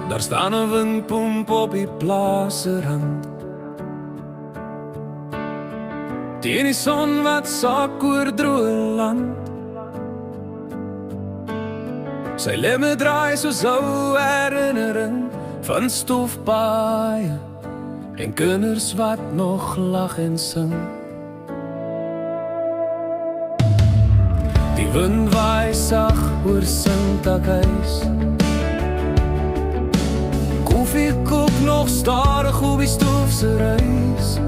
Daar staan 'n windpomp op die plaas se rand. Teen die son wat sak oor droë land. Sy lemme draai soos ou herinnering van stofpaaie en kinders wat nog lag en sing. Die wind waai sag oor Sintakhuis. Koffie kook nog stadig op die stoof se reis.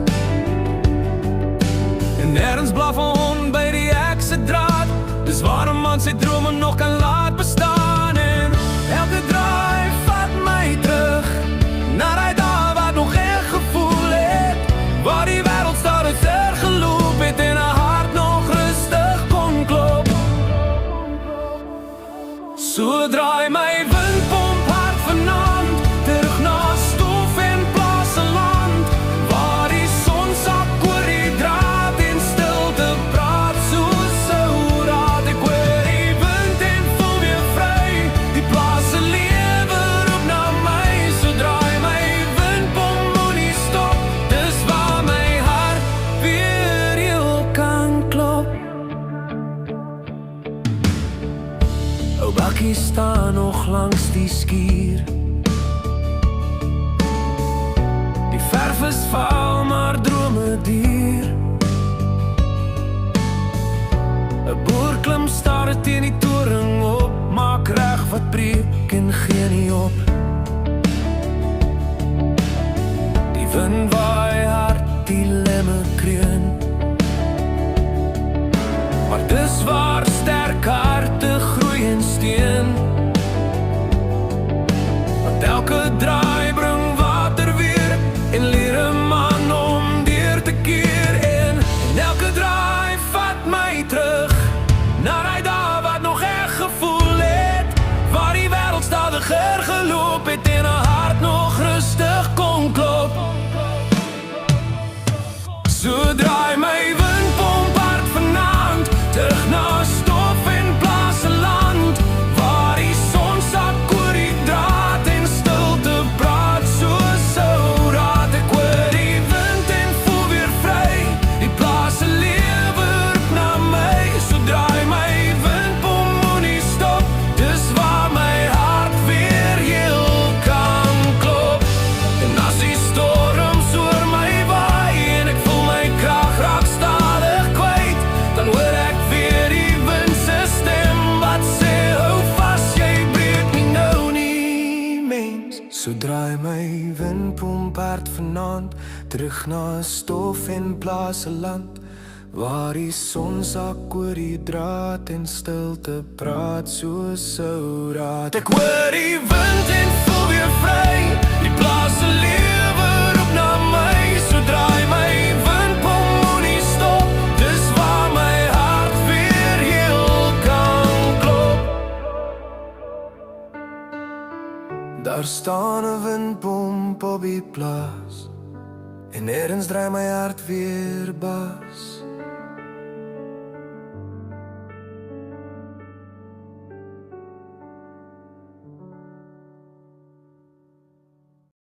En nêrens blaf 'n hond by die hek se draad. Dis waar 'n man sy drome nog kan laat bestaan. En elke draai vat my terug na daai dae wat nog geen gevoel het, waar die wêreld stadig geloop het en 'n hart nog rustig kon klop. So draai my windpomp hart vanaand terug na stof en plaasseland, waar die son sak oor die draad en stilte praat soos 'n hoeraad. Ek hoor die wind en voel weer vry, die plaas se lewe roep na my. So draai my windpomp moenie stop, dis waar my hart weer heel kan klop. Ou bakkie staan nog langs die skuur. Die verf is vaal, maar drome duur. 'n boer klim staar teen die toring op, maak reg wat breek en gee nie op. Die wind waai hard, die lemme kreun, maar dis waar sterk harte groei en steen. Want elke draai bring water weer en leer 'n man om deur te keer. En elke draai vat my terug na daai dae wat nog echt gevoel het, waar die wêreld stadiger geloop het en 'n hart nog rustig kon klop. So draai my windpomp hart vanaand terug na stof en plaasseland, waar die son sak oor die draad en stilte praat soos 'n hoeraad. Ek hoor die wind en voel weer vry, die plaas se lewe roep na my. So draai my windpomp moenie stop, dis waar my hart weer heel kan klop. En as die storms oor my waai en ek voel my krag raak stadig kwyt, dan hoor ek weer die wind se stem wat sê hou vas, jy breek nie nou nie, mens. So draai my windpomp hart vanaand terug na stof en plaasseland, waar die son sak oor die draad en stilte praat soos 'n hoeraad. Ek hoor die wind en voel weer vry, die plaas se lewe roep na my. So draai my windpomp moenie stop, dis waar my hart weer heel kan klop. Daar staan 'n windpomp op die plaas en nêrens draai my hart weer bas.